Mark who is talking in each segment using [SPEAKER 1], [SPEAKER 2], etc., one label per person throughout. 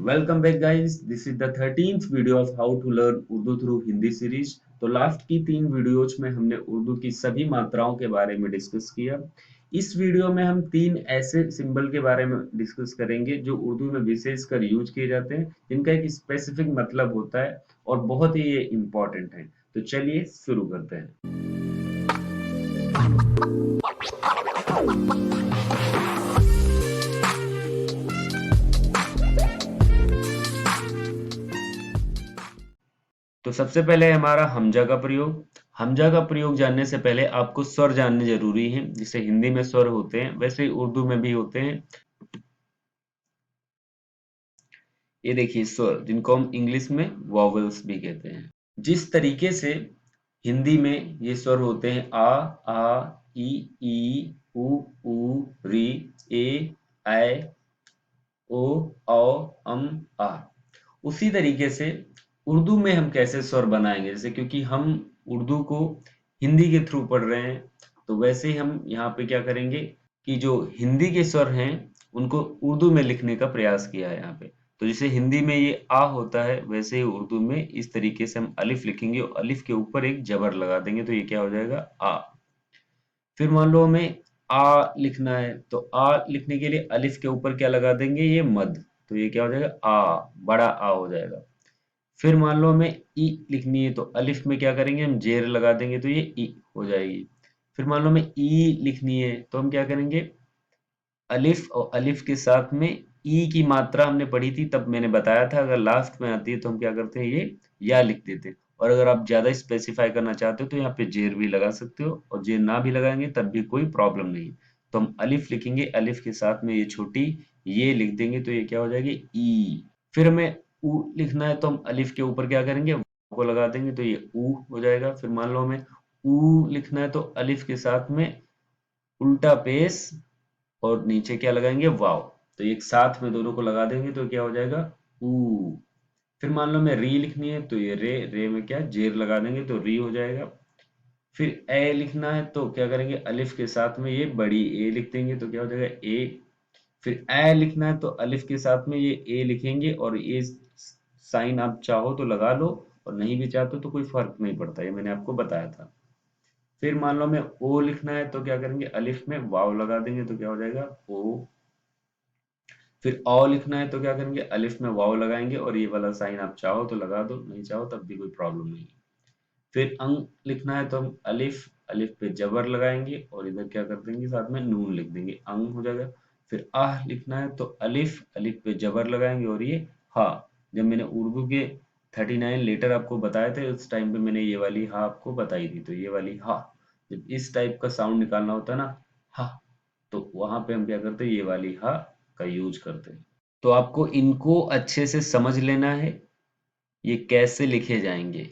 [SPEAKER 1] Welcome back guys, this is the 13th video of how to learn Urdu through Hindi series. तो last की 3 videos में हमने उर्दू की सभी मात्राओं के बारे में डिस्कस किया। इस वीडियो में हम 3 ऐसे सिंबल के बारे में डिस्कस करेंगे जो उर्दू में विशेषकर यूज किए जाते हैं, जिनका एक स्पेसिफिक मतलब होता है और बहुत ही ये इम्पोर्टेंट है। तो चलिए शुरू करते हैं। तो सबसे पहले है हमारा हमजा का प्रयोग। हमजा का प्रयोग जानने से पहले आपको स्वर जानने जरूरी हैं। जैसे हिंदी में स्वर होते हैं वैसे ही उर्दू में भी होते हैं। ये देखिए स्वर, जिनको हम इंग्लिश में वॉवेल्स भी कहते हैं। जिस तरीके से हिंदी में ये स्वर होते हैं आ, ई, उ, री, ए, ओ, आ, उसी तरीके से उर्दू में हम कैसे स्वर बनाएंगे। जैसे क्योंकि हम उर्दू को हिंदी के थ्रू पढ़ रहे हैं, तो वैसे ही हम यहाँ पे क्या करेंगे कि जो हिंदी के स्वर हैं उनको उर्दू में लिखने का प्रयास किया है यहाँ पे। तो जैसे हिंदी में ये आ होता है, वैसे ही उर्दू में इस तरीके से हम अलिफ लिखेंगे और अलिफ के ऊपर एक जबर लगा देंगे, तो ये क्या हो जाएगा आ। फिर मान लो हमें आ लिखना है, तो आ लिखने के लिए अलिफ के ऊपर क्या लगा देंगे, ये मद। तो ये क्या हो जाएगा आ, बड़ा आ हो जाएगा। फिर मान लो हमें ई लिखनी है, तो अलिफ में क्या करेंगे, हम जेर लगा देंगे, तो ये ई हो जाएगी। फिर मान लो हमें ई लिखनी है, तो हम क्या करेंगे, अलिफ और अलिफ के साथ में ई की मात्रा हमने पढ़ी थी, तब मैंने बताया था अगर लास्ट में आती है तो हम क्या करते हैं, ये या लिख देते हैं। और अगर आप ज्यादा स्पेसिफाई करना चाहते हो तो यहाँ पे जेर भी लगा सकते हो, और जेर ना भी लगाएंगे तब भी कोई प्रॉब्लम नहीं। तो हम अलिफ लिखेंगे, अलिफ के साथ में ये छोटी ये लिख देंगे, तो ये क्या हो जाएगी ई। फिर हमें ऊ लिखना है, तो हम अलिफ के ऊपर क्या करेंगे, वाव को लगा देंगे, तो ये ऊ हो जाएगा। फिर मान लो हमें ऊ लिखना है, तो अलिफ के साथ में उल्टा पेश और नीचे क्या लगाएंगे, वाव। तो एक साथ में दोनों को लगा देंगे, तो क्या हो जाएगा ऊ। फिर मान लो मैं री लिखनी है, तो ये रे, रे में क्या जेर लगा देंगे, तो री हो जाएगा। फिर ए लिखना है, तो क्या करेंगे, अलिफ के साथ में ये बड़ी ए लिख देंगे, तो क्या हो जाएगा ए। फिर ए लिखना है, तो अलिफ के साथ में ये ए लिखेंगे, और ये साइन आप चाहो तो लगा लो और नहीं भी चाहते तो कोई फर्क नहीं पड़ता, ये मैंने आपको बताया था। फिर मान लो हमें ओ लिखना है, तो क्या करेंगे, अलिफ में वाव लगा देंगे, तो क्या हो जाएगा ओ। फिर औ लिखना है, तो क्या करेंगे, अलिफ में वाव लगाएंगे, और ये वाला साइन आप चाहो तो लगा दो, नहीं चाहो तब भी कोई प्रॉब्लम नहीं है। फिर अंग लिखना है, तो हम अलिफ, अलिफ पे जबर लगाएंगे और इधर क्या कर देंगे, साथ में नून लिख देंगे, अंग हो जाएगा। फिर आह लिखना है, तो अलिफ, अलिफ पे जबर लगाएंगे और ये हा। जब मैंने उर्दू के 39 लेटर आपको बताए थे, उस टाइम पे मैंने ये वाली हा आपको बताई थी, तो ये वाली हा। जब इस टाइप का साउंड निकालना होता है ना, हा, तो वहां पे हम क्या करते हैं, ये वाली हा का यूज करते हैं। तो आपको इनको अच्छे से समझ लेना है, ये कैसे लिखे जाएंगे,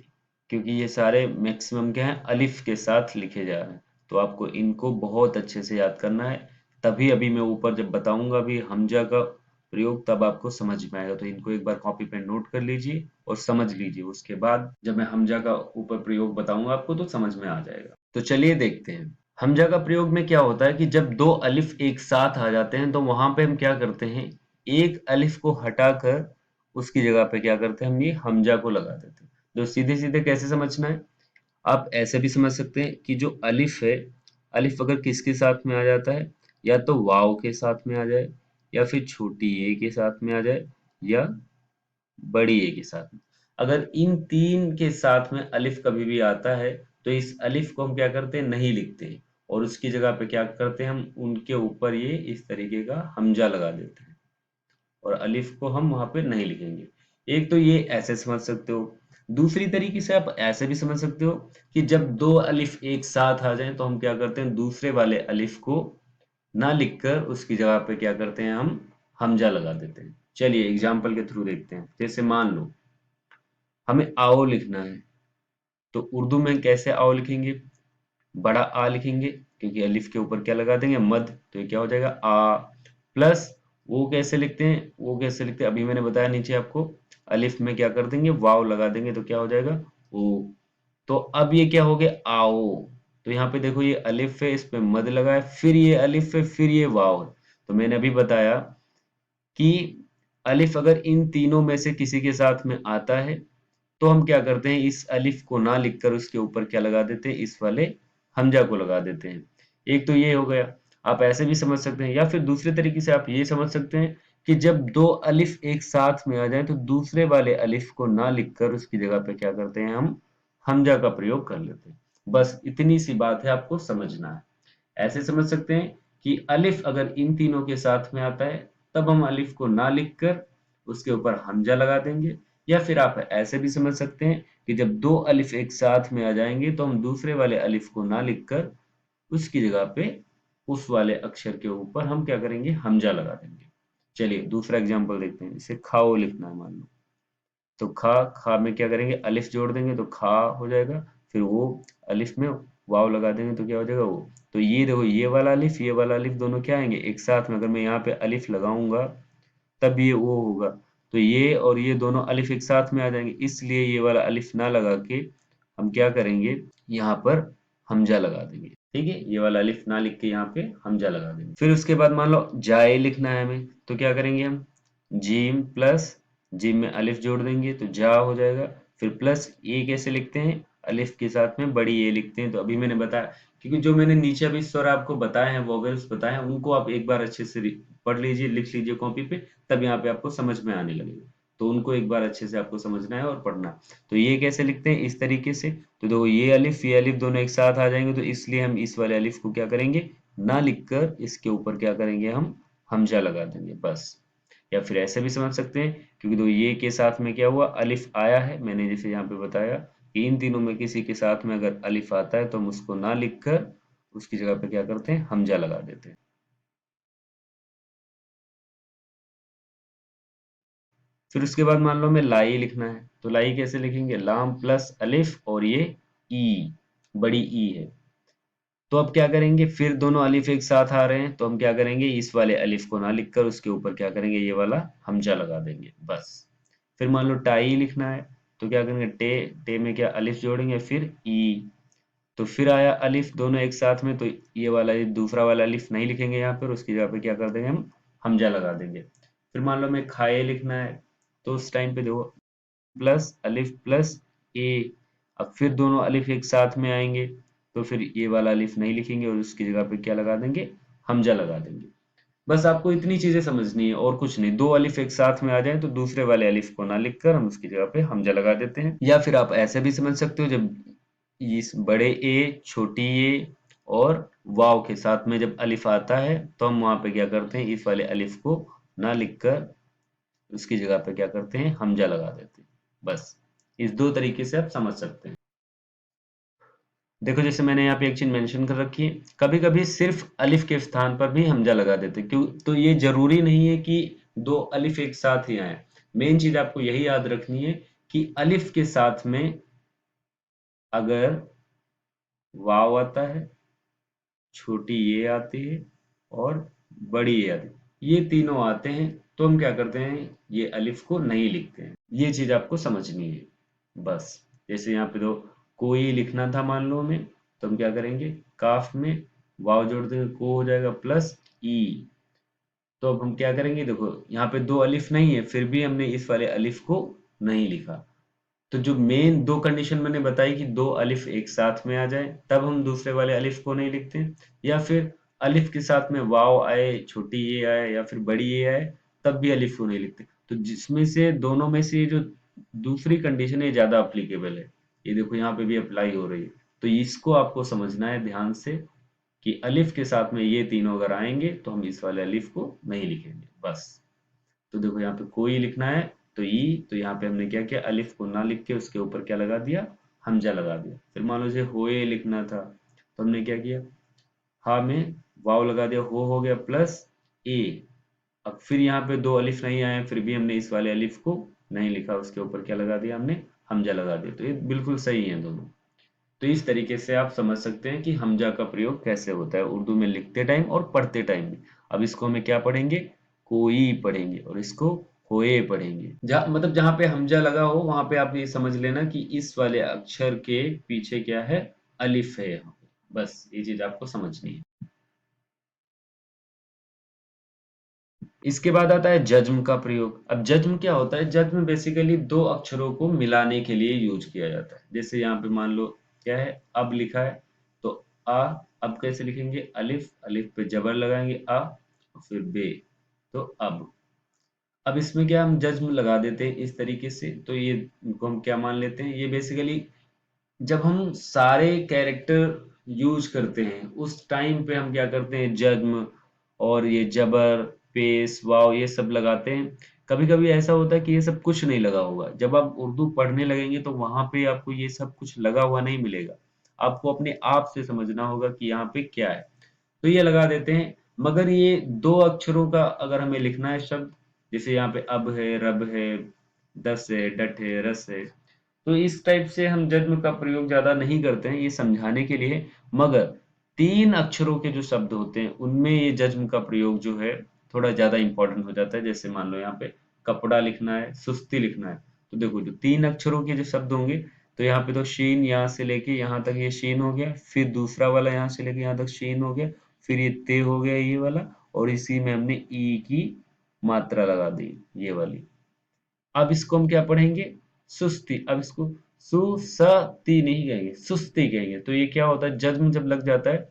[SPEAKER 1] क्योंकि ये सारे मैक्सिमम क्या है, अलिफ के साथ लिखे जा रहे हैं। तो आपको इनको बहुत अच्छे से याद करना है, तभी अभी मैं ऊपर जब बताऊंगा अभी हमजा का प्रयोग, तब आपको समझ में आएगा। तो इनको एक बार कॉपी पे नोट कर लीजिए और समझ लीजिए, उसके बाद जब मैं हमजा का ऊपर प्रयोग बताऊंगा आपको तो समझ में आ जाएगा। तो चलिए देखते हैं। हमजा का प्रयोग में क्या होता है कि जब दो अलिफ एक साथ आ जाते हैं, तो वहां पे हम क्या करते हैं, एक अलिफ को हटाकर उसकी जगह पे क्या करते हैं, हम ये हमजा को लगा देते हैं। तो सीधे सीधे कैसे समझना है, आप ऐसे भी समझ सकते हैं कि जो अलिफ है, अलिफ अगर किसके साथ में आ जाता है, या तो वाव के साथ में आ जाए, या फिर छोटी ए के साथ में आ जाए, या बड़ी ए के साथ में। अगर इन तीन के साथ में अलिफ कभी भी आता है, तो इस अलिफ को हम क्या करते हैं, नहीं लिखते हैं, और उसकी जगह पे क्या करते हैं, हम उनके ऊपर ये इस तरीके का हमजा लगा देते हैं, और अलिफ को हम वहां पे नहीं लिखेंगे। एक तो ये ऐसे समझ सकते हो। दूसरी तरीके से आप ऐसे भी समझ सकते हो कि जब दो अलिफ एक साथ आ जाएं, तो हम क्या करते हैं, दूसरे वाले अलिफ को ना लिखकर उसकी जगह पे क्या करते हैं, हम हमजा लगा देते हैं। चलिए एग्जाम्पल के थ्रू देखते हैं। जैसे मान लो हमें आओ लिखना है, तो उर्दू में कैसे आओ लिखेंगे, बड़ा आ लिखेंगे, क्योंकि अलिफ के ऊपर क्या लगा देंगे, मद। तो ये क्या हो जाएगा आ, प्लस वो कैसे लिखते हैं, वो कैसे लिखते हैं अभी मैंने बताया नीचे आपको, अलिफ में क्या कर देंगे, वाव लगा देंगे, तो क्या हो जाएगा ओ। तो अब ये क्या हो गया आओ। तो यहाँ पे देखो ये अलिफ है, इस पे मद लगा है, फिर ये अलिफ है, फिर ये वाव है। तो मैंने अभी बताया कि अलिफ अगर इन तीनों में से किसी के साथ में आता है तो हम क्या करते हैं, इस अलिफ को ना लिखकर उसके ऊपर क्या लगा देते हैं, इस वाले हमजा को लगा देते हैं। एक तो ये हो गया, आप ऐसे भी समझ सकते हैं, या फिर दूसरे तरीके से आप ये समझ सकते हैं कि जब दो अलिफ एक साथ में आ जाए तो दूसरे वाले अलिफ को ना लिखकर उसकी जगह पे क्या करते हैं, हम हमजा का प्रयोग कर लेते हैं। बस इतनी सी बात है, आपको समझना है। ऐसे समझ सकते हैं कि अलिफ अगर इन तीनों के साथ में आता है तब हम अलिफ को ना लिखकर उसके ऊपर हमजा लगा देंगे, या फिर आप ऐसे भी समझ सकते हैं कि जब दो अलिफ एक साथ में आ जाएंगे तो हम दूसरे वाले अलिफ को ना लिखकर उसकी जगह पे उस वाले अक्षर के ऊपर हम क्या करेंगे, हमजा लगा देंगे। चलिए दूसरा एग्जांपल देखते हैं। इसे खाओ लिखना है मान लो, तो खा खा में क्या करेंगे, अलिफ जोड़ देंगे तो खा हो जाएगा, फिर वो अलिफ में वाव लगा देंगे तो क्या हो जाएगा वो। तो ये देखो, ये वाला अलिफ दोनों क्या आएंगे एक साथ में, अगर मैं यहाँ पे अलिफ लगाऊंगा तब ये वो होगा, तो ये और ये दोनों अलिफ एक साथ में आ जाएंगे, इसलिए ये वाला अलिफ ना लगा के हम क्या करेंगे, यहाँ पर हमजा लगा देंगे। ठीक है, ये वाला अलिफ ना लिख के यहाँ पे हमजा लगा देंगे। फिर उसके बाद मान लो जाए लिखना है हमें, तो क्या करेंगे हम, जीम प्लस जिम में अलिफ जोड़ देंगे तो जा हो जाएगा, फिर प्लस ए कैसे लिखते हैं, अलिफ के साथ में बड़ी ए लिखते हैं। तो अभी मैंने बताया, क्योंकि जो मैंने नीचे अभी स्वर आपको बताए हैं, वोवेल्स बताए हैं, उनको आप एक बार अच्छे से पढ़ लीजिए, लिख लीजिए कॉपी पे, तब यहाँ पे आपको समझ में आने लगेगा। तो उनको एक बार अच्छे से आपको समझना है और पढ़ना है। तो ये कैसे लिखते हैं, इस तरीके से। तो देखो ये अलिफ दोनों एक साथ आ जाएंगे, तो इसलिए हम इस वाले अलिफ को क्या करेंगे, ना लिखकर इसके ऊपर क्या करेंगे, हम हमजा लगा देंगे बस। या फिर ऐसे भी समझ सकते हैं, क्योंकि दो ये के साथ में क्या हुआ, अलिफ आया है, मैंने जैसे यहाँ पे बताया कि इन तीनों में किसी के साथ में अगर अलिफ आता है तो हम उसको ना लिखकर उसकी जगह पे क्या करते हैं, हमजा लगा देते हैं। फिर उसके बाद मान लो हमें लाई लिखना है, तो लाई कैसे लिखेंगे, लाम प्लस अलिफ और ये ई, बड़ी ई है। तो अब क्या करेंगे, फिर दोनों अलिफ एक साथ आ रहे हैं तो हम क्या करेंगे, इस वाले अलिफ को ना लिखकर उसके ऊपर क्या करेंगे, ये वाला हमजा लगा देंगे बस। फिर मान लो टाई लिखना है, तो क्या करेंगे, टे टे में क्या अलिफ जोड़ेंगे, फिर ई, तो फिर आया अलिफ दोनों एक साथ में, तो ये वाला ये दूसरा वाला अलिफ नहीं लिखेंगे यहाँ पर, उसकी जगह पे क्या कर देंगे, हम हमजा लगा देंगे। फिर मान लो हमें खाए लिखना है, तो उस टाइम पे देखो प्लस अलिफ प्लस ए, अब फिर दोनों अलिफ एक साथ में आएंगे तो फिर ये वाला अलिफ नहीं लिखेंगे और उसकी जगह पे क्या लगा देंगे, हमजा लगा देंगे। बस आपको इतनी चीजें समझनी है और कुछ नहीं। दो अलिफ एक साथ में आ जाए तो दूसरे वाले अलिफ को ना लिखकर हम उसकी जगह पे हमजा लगा देते हैं। या फिर आप ऐसे भी समझ सकते हो, जब इस बड़े ए छोटी ए और वाव के साथ में जब अलिफ आता है तो हम वहां पे क्या करते हैं, इस वाले अलिफ को ना लिखकर उसकी जगह पे क्या करते हैं, हमजा लगा देते हैं बस। इस दो तरीके से आप समझ सकते हैं। देखो जैसे मैंने यहाँ पे एक चीज मेंशन कर रखी है, कभी कभी सिर्फ अलिफ के स्थान पर भी हमजा लगा देते हैं, क्यों, तो ये जरूरी नहीं है कि दो अलिफ एक साथ ही आए। मेन चीज आपको यही याद रखनी है कि अलिफ के साथ में अगर वाव आता है, छोटी ये आती है और बड़ी ये आती है, ये तीनों आते हैं, तो हम क्या करते हैं, ये अलिफ को नहीं लिखते हैं। ये चीज आपको समझनी है बस। जैसे यहाँ पे तो कोई लिखना था मान लो हमें, तो हम क्या करेंगे, काफ में वाव जोड़ देंगे, को हो जाएगा प्लस ई। तो अब हम क्या करेंगे, देखो यहाँ पे दो अलिफ नहीं है, फिर भी हमने इस वाले अलिफ को नहीं लिखा। तो जो मेन दो कंडीशन मैंने बताई कि दो अलिफ एक साथ में आ जाए तब हम दूसरे वाले अलिफ को नहीं लिखते, या फिर अलिफ के साथ में वाव आए, छोटी ये आए या फिर बड़ी ये आए, तब भी अलिफ को नहीं लिखते। तो जिसमें से दोनों में से जो दूसरी कंडीशन है ज्यादा अप्लीकेबल है, ये देखो यहाँ पे भी अप्लाई हो रही है। तो इसको आपको समझना है ध्यान से कि अलिफ के साथ में ये तीनों अगर आएंगे तो हम इस वाले अलिफ को नहीं लिखेंगे बस। तो देखो यहाँ पे कोई लिखना है तो ई, तो यहाँ पे हमने क्या किया, अलिफ को ना लिख के उसके ऊपर क्या लगा दिया, हमजा लगा दिया। फिर मान लो जैसे होए लिखना था, तो हमने क्या किया, हा में वाव लगा दिया, हो गया प्लस ए। अब फिर यहाँ पे दो अलिफ नहीं आए फिर भी हमने इस वाले अलिफ को नहीं लिखा, उसके ऊपर क्या लगा दिया, हमने हमजा लगा दिया। तो ये बिल्कुल सही है दोनों। तो इस तरीके से आप समझ सकते हैं कि हमजा का प्रयोग कैसे होता है उर्दू में लिखते टाइम और पढ़ते टाइम भी। अब इसको हमें क्या पढ़ेंगे, कोई पढ़ेंगे और इसको होए पढ़ेंगे। जहाँ मतलब जहाँ पे हमजा लगा हो वहां पे आप ये समझ लेना कि इस वाले अक्षर के पीछे क्या है, अलिफ है यहाँ पे। बस ये चीज आपको समझनी है। इसके बाद आता है जज्म का प्रयोग। अब जज्म क्या होता है? जज्म बेसिकली दो अक्षरों को मिलाने के लिए यूज किया जाता है। जैसे यहाँ पे मान लो क्या है, अब लिखा है तो आ, अब कैसे लिखेंगे? अलिफ, अलिफ पे जबर लगाएंगे आ, और फिर बे, तो अब इसमें क्या हम जज्म लगा देते हैं इस तरीके से, तो ये इनको हम क्या मान लेते हैं? ये बेसिकली जब हम सारे कैरेक्टर यूज करते हैं उस टाइम पे हम क्या करते हैं? जज्म और ये जबर, पेश, वाव ये सब लगाते हैं। कभी कभी ऐसा होता है कि ये सब कुछ नहीं लगा होगा, जब आप उर्दू पढ़ने लगेंगे तो वहां पे आपको ये सब कुछ लगा हुआ नहीं मिलेगा। आपको अपने आप से समझना होगा कि यहाँ पे क्या है, तो ये लगा देते हैं। मगर ये दो अक्षरों का अगर हमें लिखना है शब्द, जैसे यहाँ पे अब है, रब है, दस है, डट है, रस है, तो इस टाइप से हम जज्म का प्रयोग ज्यादा नहीं करते हैं, ये समझाने के लिए। मगर तीन अक्षरों के जो शब्द होते हैं उनमें ये जज्म का प्रयोग जो है थोड़ा ज्यादा इंपॉर्टेंट हो जाता है। जैसे मान लो यहाँ पे कपड़ा लिखना है, सुस्ती लिखना है, तो देखो जो तीन अक्षरों के जो शब्द होंगे, तो यहाँ पे तो शीन, यहाँ से लेके यहाँ तक ये शीन हो गया, फिर दूसरा वाला यहाँ से लेके यहाँ तक शीन हो गया, फिर ये ते हो गया ये वाला, और इसी में हमने ई की मात्रा लगा दी ये वाली। अब इसको हम क्या पढ़ेंगे? सुस्ती। अब इसको सुसती नहीं कहेंगे, सुस्ती कहेंगे। तो ये क्या होता है? जज्म जब लग जाता है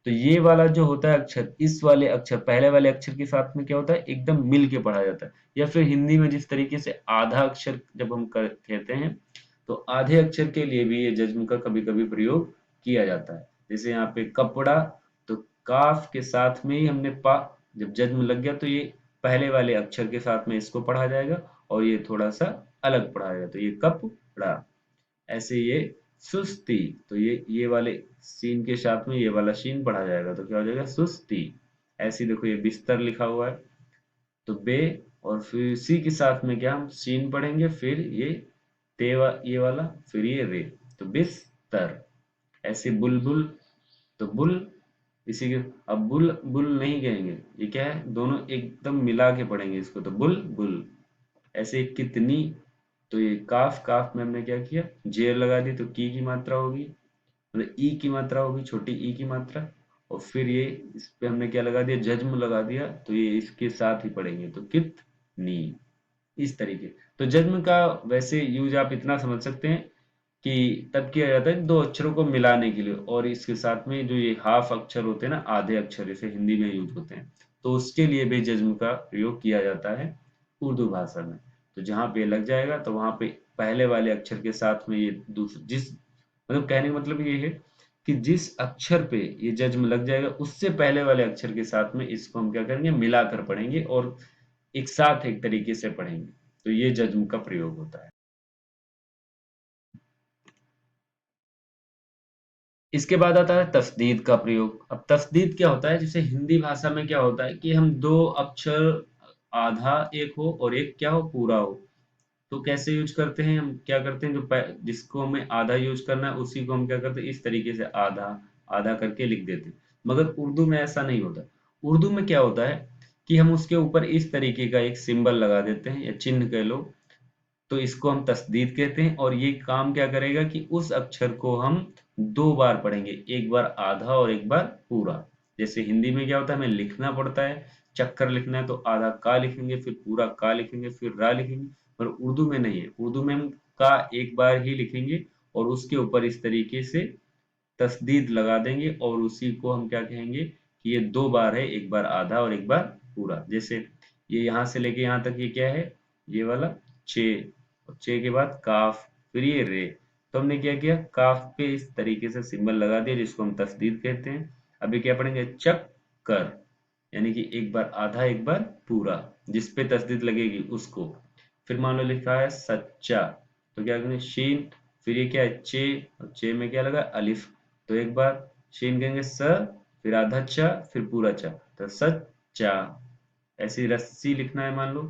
[SPEAKER 1] तो ये वाला जो होता है अक्षर, इस वाले अक्षर, पहले वाले अक्षर के साथ में क्या होता है? एकदम मिल के पढ़ा जाता है। या फिर हिंदी में जिस तरीके से आधा अक्षर जब हम कहते हैं, तो आधे अक्षर के लिए भी ये जज्म का कभी कभी प्रयोग किया जाता है। जैसे यहाँ पे कपड़ा, तो काफ के साथ में ही हमने पा, जब जज्म लग गया तो ये पहले वाले अक्षर के साथ में इसको पढ़ा जाएगा, और ये थोड़ा सा अलग पढ़ा जाएगा, तो ये कपड़ा। ऐसे ये सुस्ती, तो ये वाले सीन के साथ में ये वाला शीन पढ़ा जाएगा, तो क्या हो जाएगा? सुस्ती। ऐसे ही देखो ये बिस्तर लिखा हुआ है, तो बे, और फिर सी के साथ में क्या हम शीन पढ़ेंगे, फिर ये ये वाला, फिर ये रे, तो बिस्तर। ऐसे बुलबुल, तो बुल, इसी के, अब बुल बुल नहीं कहेंगे, ये क्या है? दोनों एकदम मिला के पढ़ेंगे इसको, तो बुल बुल। ऐसे कितनी, तो ये काफ, काफ में हमने क्या किया? जेर लगा दी, तो की मात्रा होगी, मतलब ई की मात्रा होगी, छोटी ई की मात्रा। और फिर ये इस पे हमने क्या लगा दिया? जज्म लगा दिया, तो ये इसके साथ ही पढ़ेंगे, तो कितनी, इस तरीके। तो जज्म का वैसे यूज आप इतना समझ सकते हैं कि तब किया जाता है दो अक्षरों को मिलाने के लिए, और इसके साथ में जो ये हाफ अक्षर होते हैं ना, आधे अक्षर जैसे हिंदी में यूज होते हैं, तो उसके लिए भी जज्म का प्रयोग किया जाता है उर्दू भाषा में। तो जहाँ पे लग जाएगा तो वहां पे पहले वाले अक्षर के साथ में ये दूसरे, जिस, मतलब कहने का मतलब ये है कि जिस अक्षर पे ये जज्म लग जाएगा उससे पहले वाले अक्षर के साथ में इसको हम क्या करेंगे? मिलाकर पढ़ेंगे, और एक साथ एक तरीके से पढ़ेंगे, तो ये जज्म का प्रयोग होता है। इसके बाद आता है तस्दीद का प्रयोग। अब तस्दीद क्या होता है? जैसे हिंदी भाषा में क्या होता है कि हम दो अक्षर, आधा एक हो और एक क्या हो? पूरा हो, तो कैसे यूज करते हैं? हम क्या करते हैं, जो जिसको हमें आधा यूज करना है उसी को हम क्या करते हैं? इस तरीके से आधा आधा करके लिख देते हैं। मगर उर्दू में ऐसा नहीं होता। उर्दू में क्या होता है कि हम उसके ऊपर इस तरीके का एक सिंबल लगा देते हैं, या चिन्ह कह लो, तो इसको हम तस्दीद कहते हैं। और ये काम क्या करेगा कि उस अक्षर को हम दो बार पढ़ेंगे, एक बार आधा और एक बार पूरा। जैसे हिंदी में क्या होता है? हमें लिखना पड़ता है, चक्कर लिखना है तो आधा का लिखेंगे, फिर पूरा का लिखेंगे, फिर रा लिखेंगे। पर उर्दू में नहीं है, उर्दू में हम का एक बार ही लिखेंगे, और उसके ऊपर इस तरीके से तस्दीद लगा देंगे, और उसी को हम क्या कहेंगे कि ये दो बार है, एक बार आधा और एक बार पूरा। जैसे ये यहाँ से लेके यहाँ तक ये क्या है? ये वाला चे, और चे के बाद काफ, फिर ये रे। तो हमने क्या किया? काफ पे इस तरीके से सिंबल लगा दिया, जिसको हम तस्दीद कहते हैं। अभी क्या पढ़ेंगे? चक्कर, यानी कि एक बार आधा एक बार पूरा, जिस पे तस्दीद लगेगी उसको। फिर मान लो लिखा है सच्चा, तो क्या करेंगे? शीन, फिर ये क्या है? चे, और चे में क्या लगा? अलिफ, तो एक बार शीन कहेंगे स, फिर आधा चा, फिर पूरा चा, तो सच्चा। ऐसी रस्सी लिखना है मान लो,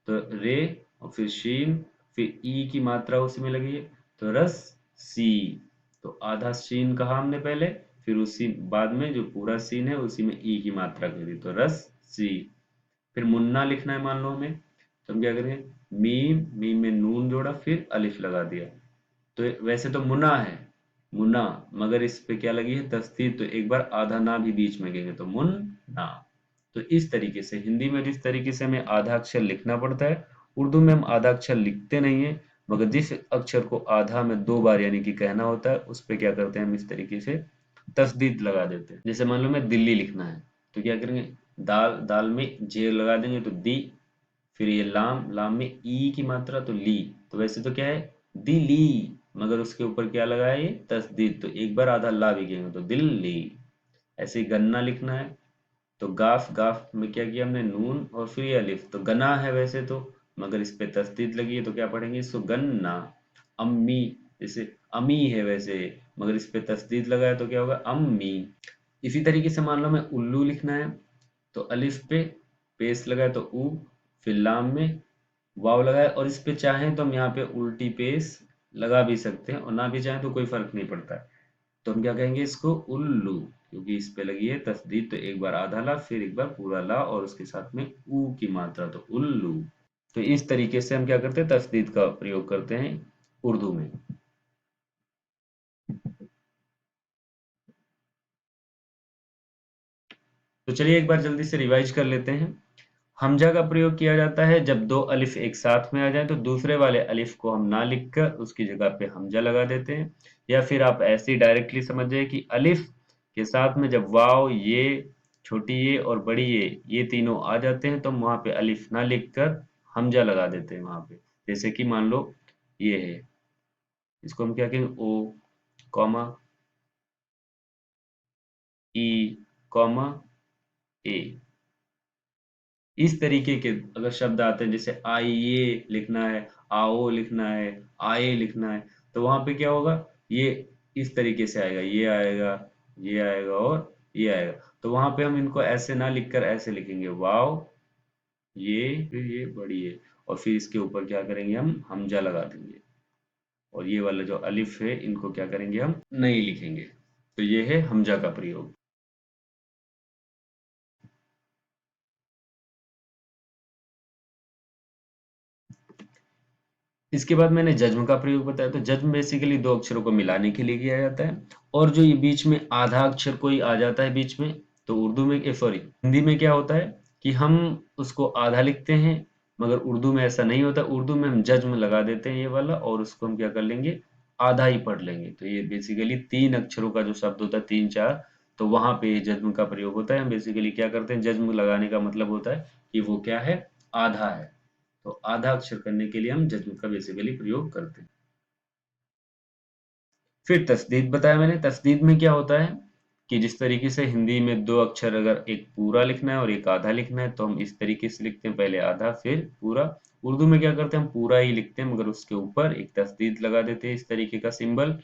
[SPEAKER 1] तो रे, और फिर शीन, फिर ई की मात्रा उसी में लगी है, तो रस सी। तो आधा शीन कहा हमने पहले, फिर उसी बाद में जो पूरा सीन है उसी में ई की मात्रा कह दी, तो रस सी। फिर मुन्ना लिखना है मान लो हमें, तो हम क्या करेंगे? मीम, मीम में नून जोड़ा, फिर अलिफ लगा दिया। तो वैसे तो मुना है, मुना, मगर इस पे क्या लगी है? तस्दीद, तो एक बार आधा ना भी बीच में कहेंगे, तो मुन्ना। तो इस तरीके से हिंदी में जिस तरीके से हमें आधा अक्षर लिखना पड़ता है, उर्दू में हम आधा अक्षर लिखते नहीं है, मगर जिस अक्षर को आधा में 2 बार यानी कि कहना होता है, उस पे क्या करते हैं हम इस तरीके से तस्दीद लगा देते हैं। जैसे मान लो मैं दिल्ली लिखना है, तो क्या करेंगे, दाल दाल में जे लगा देंगे तो दी, फिर ये लाम लाम में ई की मात्रा तो ली, तो वैसे तो क्या है दिल्ली, मगर उसके ऊपर क्या लगा है ये तस्दीद, तो एक बार आधा ला भी गएंगे तो दिल्ली। ऐसे ही गन्ना लिखना है, तो गाफ गाफ में क्या किया हमने नून और फिर ये अलिफ, तो गना है वैसे तो, मगर इस पे तस्दीद लगी है तो क्या पढ़ेंगे इसको गन्ना। अम्मी, जैसे अमी है वैसे, मगर इस पे तस्दीद लगा है तो क्या होगा अम्मी। इसी तरीके से मान लो मैं उल्लू लिखना है, तो अलिफ पे पेश लगाए तो ऊ, फिर लाम में वाव लगाए, और इस पे चाहें तो हम यहाँ पे उल्टी पेश लगा भी सकते हैं और ना भी चाहें तो कोई फर्क नहीं पड़ता है। तो हम क्या कहेंगे इसको उल्लू, क्योंकि इस पे लगी है तस्दीद, तो एक बार आधा ला फिर एक बार पूरा ला और उसके साथ में ऊ की मात्रा, तो उल्लू। तो इस तरीके से हम क्या करते हैं तस्दीद का प्रयोग करते हैं उर्दू में। तो चलिए एक बार जल्दी से रिवाइज कर लेते हैं। हमजा का प्रयोग किया जाता है जब दो अलिफ एक साथ में आ जाए, तो दूसरे वाले अलिफ को हम ना लिखकर उसकी जगह पे हमजा लगा देते हैं। या फिर आप ऐसे ही डायरेक्टली समझ जाए कि अलिफ के साथ में जब वाव, ये, छोटी ये और बड़ी ये तीनों आ जाते हैं, तो हम वहां पे अलिफ ना लिखकर हमजा लगा देते हैं वहां पे। जैसे कि मान लो ये है, इसको हम क्या कहेंगे ओ कॉमा ई कॉमा ए। इस तरीके के अगर शब्द आते हैं, जैसे आइए लिखना है, आओ लिखना है, आए लिखना है, तो वहां पे क्या होगा, ये इस तरीके से आएगा, ये आएगा, ये आएगा और ये आएगा। तो वहां पे हम इनको ऐसे ना लिखकर ऐसे लिखेंगे वाव, ये, फिर ये बड़ी है, और फिर इसके ऊपर क्या करेंगे हम हमजा लगा देंगे, और ये वाला जो अलिफ है इनको क्या करेंगे हम नहीं लिखेंगे। तो ये है हमजा का प्रयोग। इसके बाद मैंने जज्म का प्रयोग बताया, तो जज्म बेसिकली दो अक्षरों को मिलाने के लिए किया जाता है। और जो ये बीच में आधा अक्षर कोई आ जाता है बीच में, तो उर्दू में सॉरी हिंदी में क्या होता है कि हम उसको आधा लिखते हैं, मगर उर्दू में ऐसा नहीं होता। उर्दू में हम जज्म लगा देते हैं ये वाला, और उसको हम क्या कर लेंगे आधा ही पढ़ लेंगे। तो ये बेसिकली 3 अक्षरों का जो शब्द होता है 3-4, तो वहां पे ये जज्म का प्रयोग होता है। हम बेसिकली क्या करते हैं, जज्म लगाने का मतलब होता है कि वो क्या है आधा है, तो आधा अक्षर करने के लिए हम जज्म का बेसिकली प्रयोग करते हैं। फिर तस्दीद बताया मैंने। तस्दीद में क्या होता है कि जिस तरीके से हिंदी में 2 अक्षर अगर एक पूरा लिखना है और एक आधा लिखना है, तो हम इस तरीके से लिखते हैं, पहले आधा फिर पूरा। उर्दू में क्या करते हैं हम पूरा ही लिखते हैं, मगर उसके ऊपर एक तस्दीद लगा देते हैं इस तरीके का सिंबल।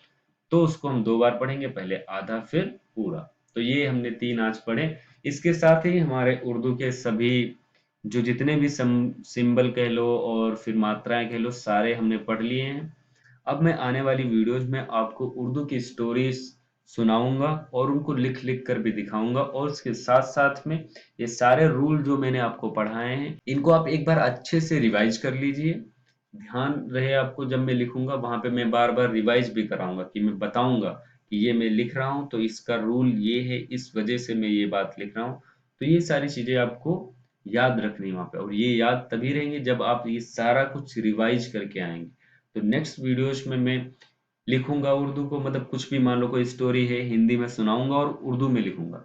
[SPEAKER 1] तो उसको हम 2 बार पढ़ेंगे, पहले आधा फिर पूरा। तो ये हमने 3 आज पढ़े। इसके साथ ही हमारे उर्दू के सभी जो जितने भी सिंबल कह लो और फिर मात्राएं कह लो, सारे हमने पढ़ लिए हैं। अब मैं आने वाली वीडियोज में आपको उर्दू की स्टोरीज सुनाऊंगा और उनको लिख लिख कर भी दिखाऊंगा, और उसके साथ साथ में ये सारे रूल जो मैंने आपको पढ़ाए हैं इनको आप एक बार अच्छे से रिवाइज कर लीजिए। ध्यान रहे आपको, जब मैं लिखूंगा वहां पे मैं बार बार रिवाइज भी कराऊंगा, कि मैं बताऊंगा कि ये मैं लिख रहा हूँ तो इसका रूल ये है, इस वजह से मैं ये बात लिख रहा हूँ। तो ये सारी चीजें आपको याद रखनी है वहां पे, और ये याद तभी रहेंगे जब आप ये सारा कुछ रिवाइज करके आएंगे। तो नेक्स्ट वीडियोज में मैं लिखूंगा उर्दू को, मतलब कुछ भी मान लो कोई स्टोरी है हिंदी में सुनाऊंगा और उर्दू में लिखूंगा,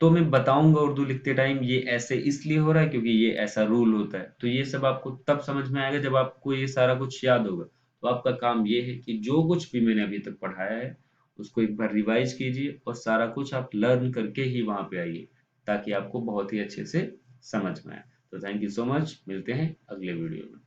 [SPEAKER 1] तो मैं बताऊंगा उर्दू लिखते टाइम ये ऐसे इसलिए हो रहा है क्योंकि ये ऐसा रूल होता है। तो ये सब आपको तब समझ में आएगा जब आपको ये सारा कुछ याद होगा। तो आपका काम ये है कि जो कुछ भी मैंने अभी तक पढ़ाया है उसको एक बार रिवाइज कीजिए, और सारा कुछ आप लर्न करके ही वहां पे आइए, ताकि आपको बहुत ही अच्छे से समझ में आए। तो थैंक यू सो मच, मिलते हैं अगले वीडियो में।